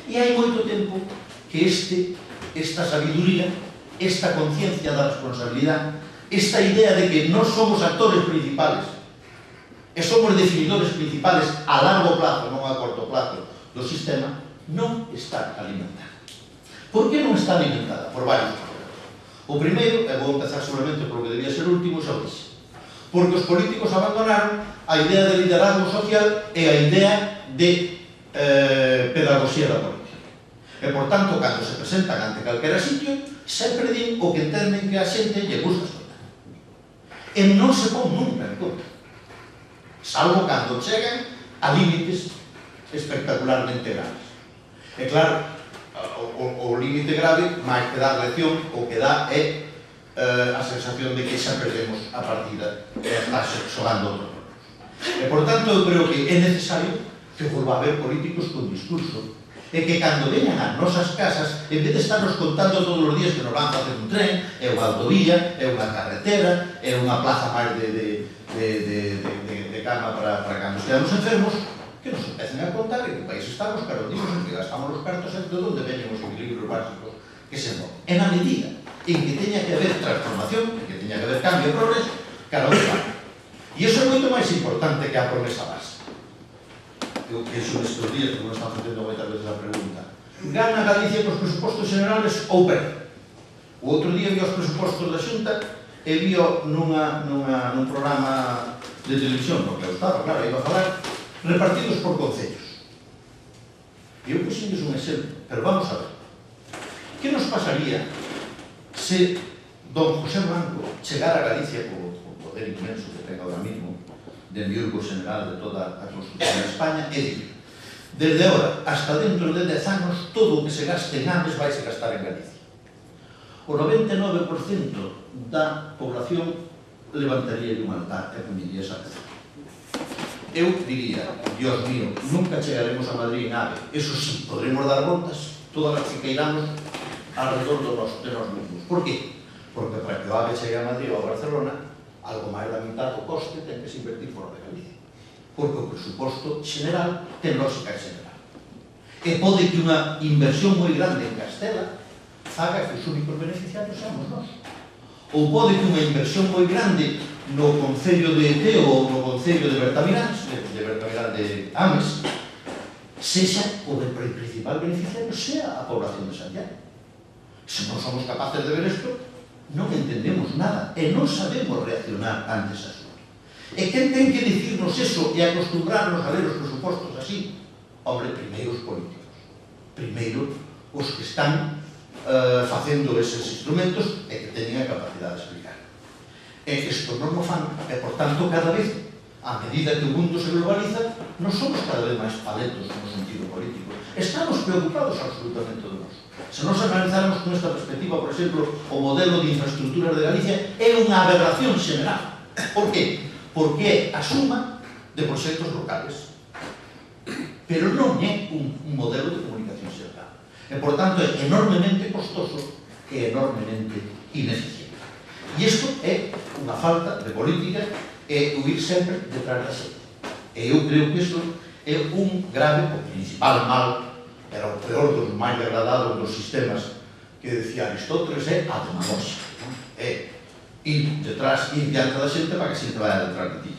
E hai moito tempo que esta sabiduría, esta conciencia da responsabilidade, esta idea de que non somos actores principales e somos definidores principales a largo plazo, non a corto plazo, do sistema, non está alimentada. Por que non está alimentada? Por varios problemas. O primeiro, e vou empezar seguramente por que debía ser o último, xa o dixe. Porque os políticos abandonaron a idea de liderazgo social e a idea de pedagogía da política. E, por tanto, cando se presentan ante calquera sitio, sempre din o que entenden que a xente lle gusta escoitar. E non se pon nunca en conta. Salvo cando chegan a límites espectacularmente graves. E claro, o límite grave, máis que dar lección, o que dá é a sensación de que xa perdemos a partida e está xogando outro rollo. E, por tanto, eu creo que é necesario que volva a haber políticos con discurso e que cando veñan ás nosas casas, en vez de estarnos contando todos os días que nos van facer un tren, é unha autovía, é unha carretera, é unha plaza máis de cama para cando esteamos enfermos, que nos empecen a contar en que país estamos, carotimos, en que gastamos os cartos, de onde veñen os equilibrios básicos que se moven. En a medida en que teña que haber transformación, en que teña que haber cambio e progreso, cada un vai. E iso é moito máis importante que a promesa base. Eu penso nestes días, como están facendo moitas veces a pregunta, gana Galicia cos presupostos generales ou perde? O outro día vi os presupostos da Xunta e vi nun programa de televisión, porque eu estaba, claro, iba a falar, repartidos por concellos. E eu puxendes un exemplo, pero vamos a ver. Que nos pasaría se don José Blanco chegara a Galicia co poder inmenso que ten ahora mismo de enviurgo general de toda a construcción de España e dicir, desde ahora hasta dentro de 10 anos todo o que se gaste en AMES vai se gastar en Galicia. O 99% da población levantaría un altar e comiría esa peza. Eu diría, Dios mío, nunca chegaremos a Madrid en AVE. Eso sí, podremos dar voltas todas as que queiramos alrededor de nós mesmos. Por qué? Porque para que o AVE chegue a Madrid ou a Barcelona, algo máis da mitad do coste ten que se invertir fora de Galicia. Porque o presuposto general ten lógica general. E pode que unha inversión moi grande en Castela faga que os únicos beneficiarios seamos nós. Ou pode que unha inversión moi grande no Concello de Teo ou no Concello de Bertamirán, de Ames, sexa o principal beneficiario sea a población de Santiago. Se non somos capaces de ver isto, non entendemos nada e non sabemos reaccionar ante ese asunto. E quen ten que dicirnos eso e acostumbrarnos a ver os presupostos así? Hombre, primeiro os políticos. Primeiro os que están facendo eses instrumentos e que teñen a capacidade de explicar. E isto non o fan, e por tanto cada vez, a medida que o mundo se globaliza, non somos cada vez máis paletos no sentido político. Estamos preocupados absolutamente de nós. Se nos analizamos con esta perspectiva, por exemplo, o modelo de infraestructuras de Galicia é unha aberración xeral. Por qué? Porque é a suma de proxectos locales. Pero non é un modelo de comunicación xeral. E, por tanto, é enormemente costoso e enormemente ineficiente. E isto é unha falta de política e huir sempre detrás da xente. E eu creo que isto é un grave, o principal mal, era o peor dos máis degradados dos sistemas que decía Aristóteles, é a demagogia. É ir detrás, ir diante da xente para que xente vai detrás de ti.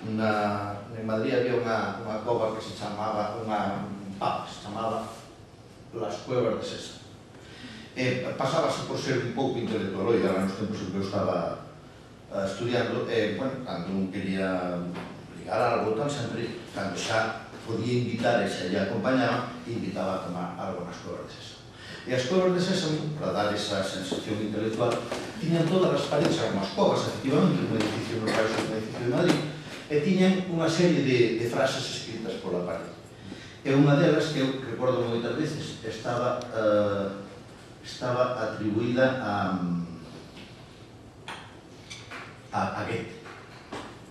En Madrid había unha cova que se chamaba, un pub que se chamaba Las Cuevas de Sésamo. Pasábase por ser un pouco intelectual, e ahora nos tempos en que eu estaba estudiando, cando un quería ligar algo, tan sempre, cando xa podía invitar e xa lle acompañaba, invitaba a tomar algo nas Cuevas de Sésamo. E as Cuevas de Sésamo, para dar esa sensación intelectual, tiñan todas as paredes, eran unhas covas, efectivamente, un edificio no País, un edificio de Madrid, e tiñan unha serie de frases escritas pola parede. E unha delas, que eu recordo moitas veces, estaba atribuída a Goethe.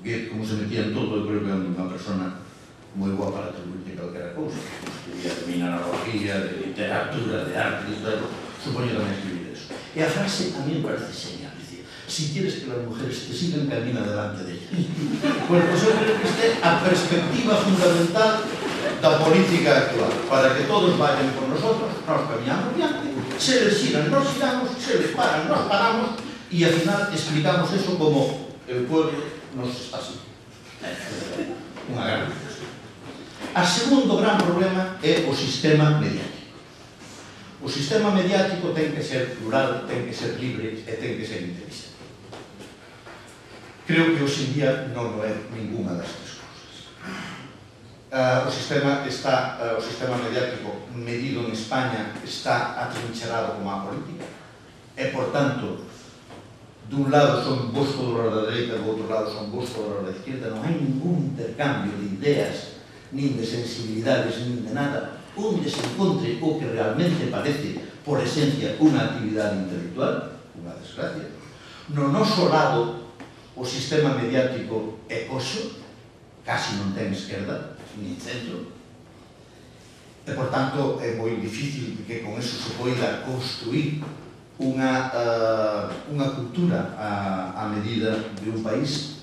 Goethe, como se metía en todo, eu creo que é unha persona moi boa para atribuirte calquera cousa. Escribía de mineralogía, de literatura, de arte, de todo. Supoño tamén escribir eso. E a frase a mí me parece genial. Si quieres que las mujeres te sigan, camina delante de ellas. Pues yo creo que esta es la perspectiva fundamental da política actual, para que todos vayan con nosotros, nos caminamos diante, se les giran, nos giramos, se les paran, nos paramos, e al final explicamos eso como el pueblo nos está así. Unha gran diferencia. O segundo gran problema é o sistema mediático. O sistema mediático ten que ser plural, ten que ser libre e ten que ser inteligente. Creo que hoxe en día non é ninguna das tres cousas. O sistema mediático medido en España está atrincherado como a política e, por tanto, dun lado son vos todos da dereita, do outro lado son vos todos da izquierda, non hai ningún intercambio de ideas, nin de sensibilidades, nin de nada, onde se encontre o que realmente parece, por esencia, unha actividade intelectual, unha desgracia. No noso lado, o sistema mediático é coxo, casi non ten esquerda, nin centro, e, por tanto, é moi difícil que con eso se poida construir unha cultura a medida de un país.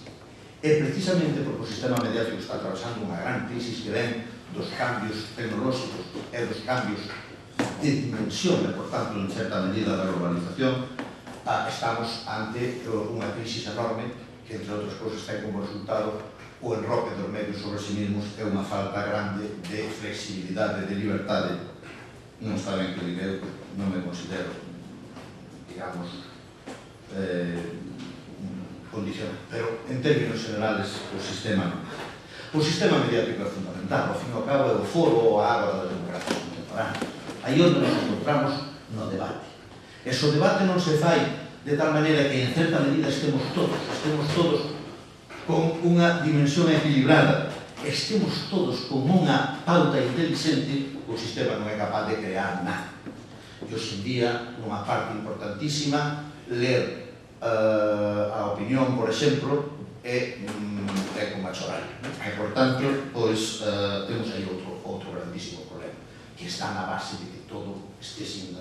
E precisamente porque o sistema mediático está atravesando unha gran crisis que ven dos cambios tecnolóxicos e dos cambios de dimensión e, por tanto, en certa medida da globalización, estamos ante unha crisis enorme que, entre outras cousas, ten como resultado o enroque dos medios sobre si mesmos e unha falta grande de flexibilidade, de liberdade. Non está ben que diga eu, non me considero, digamos, condición, pero en términos generales o sistema mediático é fundamental, ao fin e ao cabo é o foro ou a ágora da democracia contemporánea, aí onde nos encontramos no debate. E se o debate non se fai de tal maneira que en certa medida estemos todos con unha dimensión equilibrada, estemos todos con unha pauta inteligente, o sistema non é capaz de crear nada. E hoxe en día, nunha parte importantísima, ler a opinión, por exemplo, é como a chorar. E, por tanto, pois, temos aí outro grandísimo problema, que está na base de que todo este sin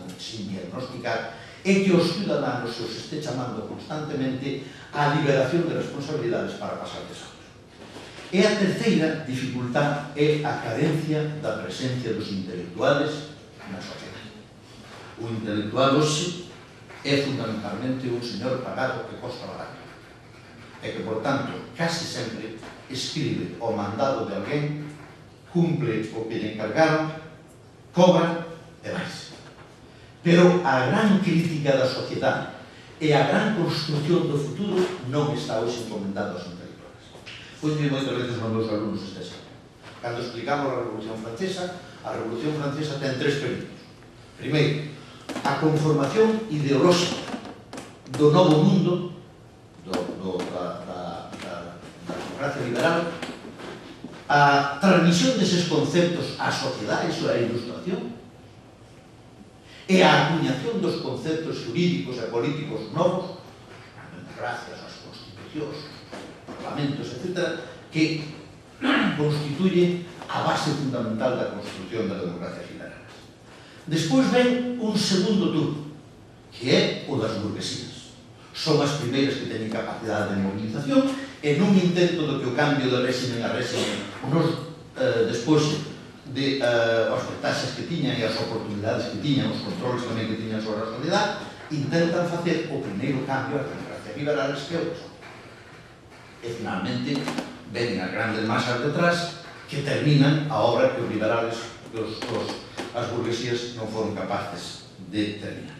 diagnosticar e que os ciudadanos se os este chamando constantemente a liberación de responsabilidades para pasar de anos. E a terceira dificultad é a carencia da presencia dos intelectuales na sociedade. O intelectual hoxe é fundamentalmente un señor pagado que costa barato e que, por tanto, casi sempre escribe o mandado de alguén, cumple o que lle encargaron, cobra e máis. Pero a gran crítica da sociedade e a gran construcción do futuro non está hoxe encomendada aos intelectuales. Pois moitas veces nos meus alumnos este sábado. Cando explicamos a Revolución Francesa ten tres períodos. Primeiro, a conformación ideolóxica do novo mundo da democracia liberal, a transmisión deses conceptos á sociedade, iso é a ilustración, e a acuñación dos conceptos jurídicos e políticos novos, gracias ás constitucións, parlamentos, etc., que constituyen a base fundamental da construcción da democracia liberal. Despois ven un segundo turno, que é o das burguesías. Son as primeiras que teñen capacidade de movilización e nun intento do que o cambio de régimen a régimen nos despois de as ventaxas que tiñan e as oportunidades que tiñan, os controles tamén que tiñan sobre a sociedade, intentan facer o primeiro cambio a democracia liberales que outros. E finalmente ven as grandes masas detrás que terminan a obra que os liberales, as burguesías non foron capaces de terminar.